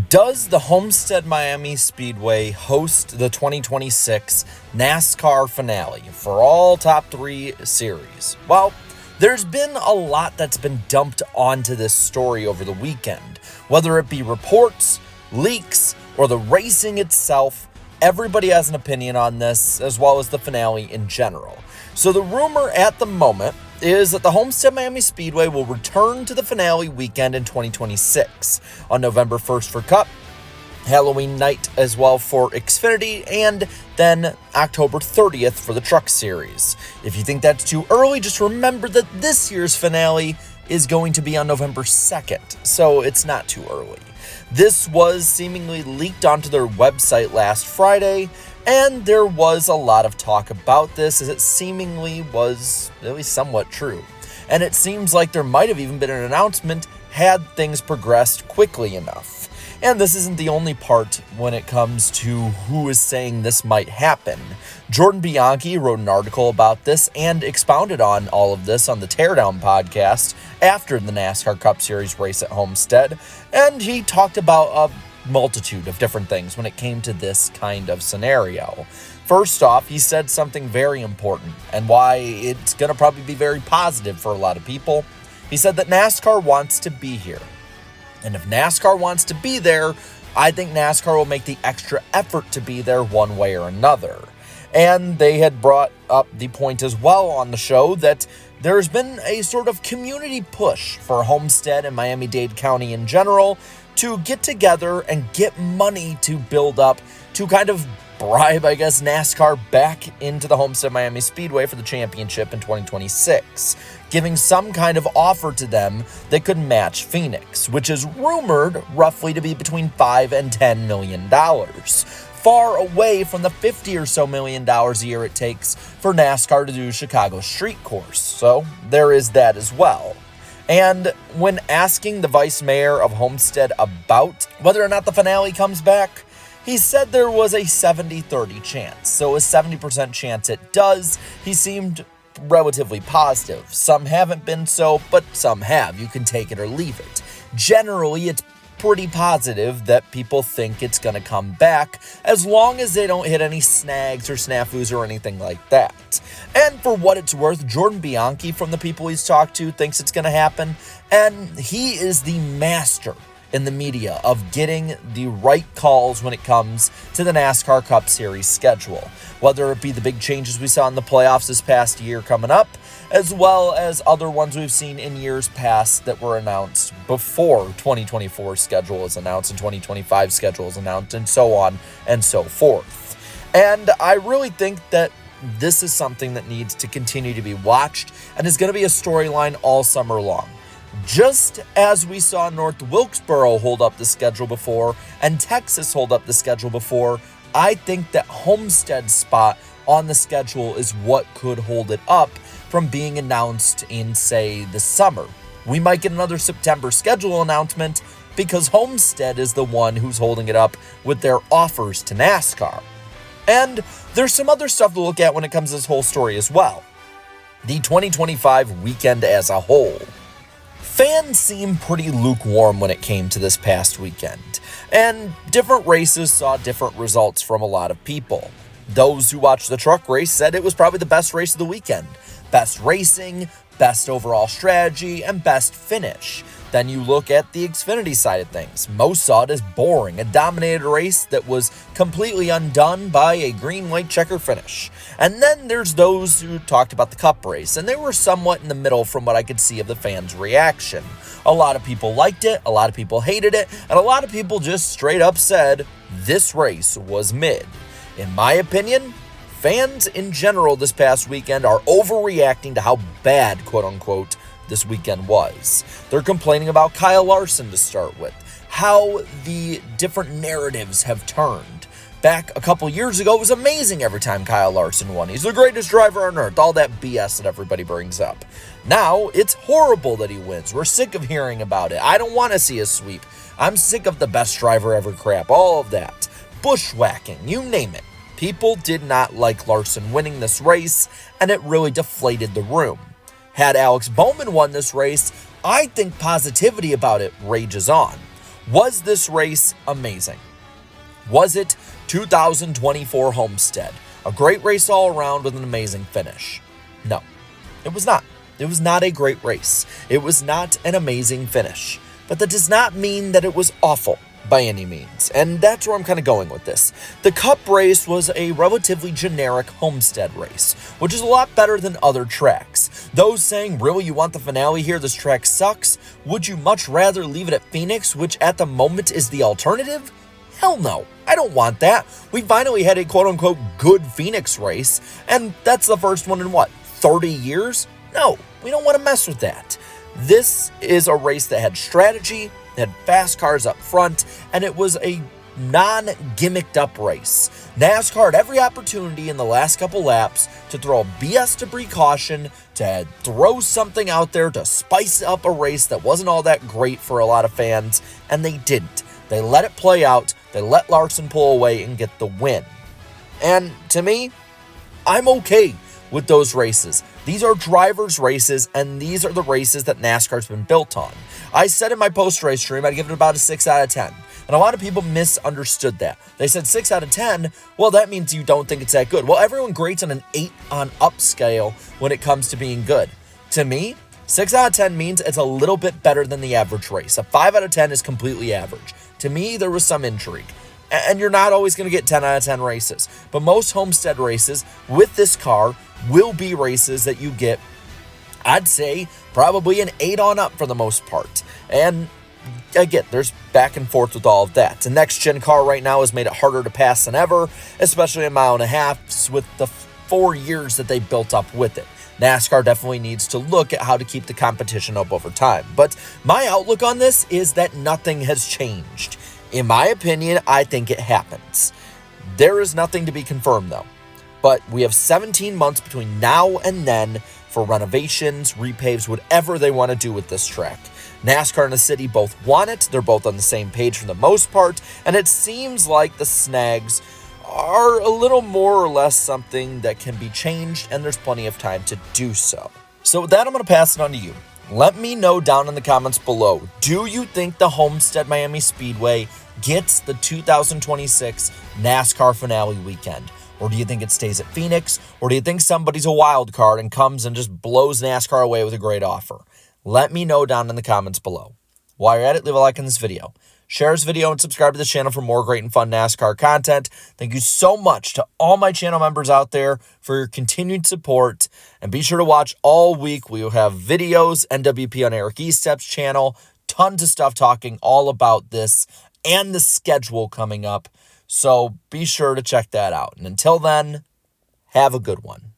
Does the Homestead-Miami Speedway host the 2026 NASCAR finale for all top three series? Well, there's been a lot that's been dumped onto this story over the weekend. Whether it be reports, leaks, or the racing itself, everybody has an opinion on this, as well as the finale in general. So the rumor at the moment is that the Homestead-Miami Speedway will return to the finale weekend in 2026 on November 1st for Cup, Halloween night as well for Xfinity, and then October 30th for the Truck Series. If you think that's too early, just remember that this year's finale is going to be on November 2nd, so it's not too early. This was seemingly leaked onto their website last Friday, and there was a lot of talk about this, as it seemingly was at least somewhat true. And it seems like there might have even been an announcement had things progressed quickly enough. And this isn't the only part when it comes to who is saying this might happen. Jordan Bianchi wrote an article about this and expounded on all of this on the Teardown podcast after the NASCAR Cup Series race at Homestead, and he talked about a multitude of different things when it came to this kind of scenario. First off, he said something very important and why it's going to probably be very positive for a lot of people. He said that NASCAR wants to be here. And if NASCAR wants to be there, I think NASCAR will make the extra effort to be there one way or another. And they had brought up the point as well on the show that there's been a sort of community push for Homestead and Miami-Dade County in general to get together and get money to build up to kind of bribe, I guess, NASCAR back into the Homestead-Miami Speedway for the championship in 2026, giving some kind of offer to them that could match Phoenix, which is rumored roughly to be between $5 and $10 million, far away from the $50 or so million a year it takes for NASCAR to do Chicago street course. So there is that as well. And when asking the vice mayor of Homestead about whether or not the finale comes back, he said there was a 70-30 chance. So a 70% chance it does. He seemed relatively positive. Some haven't been so, but some have. You can take it or leave it. Generally, it's pretty positive that people think it's going to come back, as long as they don't hit any snags or snafus or anything like that. And for what it's worth, Jordan Bianchi, from the people he's talked to, thinks it's going to happen, and he is the master in the media of getting the right calls when it comes to the NASCAR Cup Series schedule, whether it be the big changes we saw in the playoffs this past year coming up, as well as other ones we've seen in years past that were announced before 2024 schedule is announced and 2025 schedule is announced, and so on and so forth. And I really think that this is something that needs to continue to be watched and is going to be a storyline all summer long. Just as we saw North Wilkesboro hold up the schedule before and Texas hold up the schedule before, I think that Homestead's spot on the schedule is what could hold it up from being announced in, say, the summer. We might get another September schedule announcement because Homestead is the one who's holding it up with their offers to NASCAR. And there's some other stuff to look at when it comes to this whole story as well. The 2025 weekend as a whole. Fans seem pretty lukewarm when it came to this past weekend, and different races saw different results from a lot of people. Those who watched the truck race said it was probably the best race of the weekend. Best racing, best overall strategy, and best finish. Then you look at the Xfinity side of things. Most saw it as boring, a dominated race that was completely undone by a green-white checker finish. And then there's those who talked about the Cup race, and they were somewhat in the middle from what I could see of the fans' reaction. A lot of people liked it, a lot of people hated it, and a lot of people just straight up said this race was mid. In my opinion, fans in general this past weekend are overreacting to how bad, quote-unquote, this weekend was. They're complaining about Kyle Larson to start with, how the different narratives have turned. Back a couple years ago, it was amazing every time Kyle Larson won. He's the greatest driver on earth, all that BS that everybody brings up. Now, it's horrible that he wins. We're sick of hearing about it. I don't want to see a sweep. I'm sick of the best driver ever crap, all of that. Bushwhacking, you name it. People did not like Larson winning this race, and it really deflated the room. Had Alex Bowman won this race, I think positivity about it rages on. Was this race amazing? Was it 2024 Homestead? A great race all around with an amazing finish? No, it was not. It was not a great race. It was not an amazing finish. But that does not mean that it was awful by any means. And that's where I'm kind of going with this. The Cup race was a relatively generic Homestead race, which is a lot better than other tracks. Those saying, really, you want the finale here? This track sucks? Would you much rather leave it at Phoenix, which at the moment is the alternative? Hell no, I don't want that. We finally had a quote-unquote good Phoenix race, and that's the first one in, 30 years? No, we don't want to mess with that. This is a race that had strategy, had fast cars up front, and it was a non-gimmicked up race. NASCAR had every opportunity in the last couple laps to throw a BS debris caution, to throw something out there to spice up a race that wasn't all that great for a lot of fans, and they didn't. They let it play out, they let Larson pull away and get the win. And to me, I'm okay with those races. These are drivers' races, and these are the races that NASCAR's been built on. I said in my post-race stream, I'd give it about a 6 out of 10. And a lot of people misunderstood that. They said 6 out of 10, well, that means you don't think it's that good. Well, everyone grates on an 8 on up scale when it comes to being good. To me, 6 out of 10 means it's a little bit better than the average race. A 5 out of 10 is completely average. To me, there was some intrigue. And you're not always going to get 10 out of 10 races. But most Homestead races with this car will be races that you get, I'd say, probably an 8 on up for the most part. And again, there's back and forth with all of that. The next-gen car right now has made it harder to pass than ever, especially in mile and a half with the 4 years that they built up with it. NASCAR definitely needs to look at how to keep the competition up over time. But my outlook on this is that nothing has changed. In my opinion, I think it happens. There is nothing to be confirmed, though. But we have 17 months between now and then for renovations, repaves, whatever they want to do with this track. NASCAR and the city both want it. They're both on the same page for the most part. And it seems like the snags are a little more or less something that can be changed, and there's plenty of time to do so. So with that, I'm going to pass it on to you. Let me know down in the comments below. Do you think the Homestead-Miami Speedway gets the 2026 NASCAR finale weekend? Or do you think it stays at Phoenix? Or do you think somebody's a wild card and comes and just blows NASCAR away with a great offer? Let me know down in the comments below. While you're at it, leave a like on this video. Share this video and subscribe to the channel for more great and fun NASCAR content. Thank you so much to all my channel members out there for your continued support. And be sure to watch all week. We will have videos, NWP on Eric Estep's channel, tons of stuff talking all about this and the schedule coming up. So be sure to check that out. And until then, have a good one.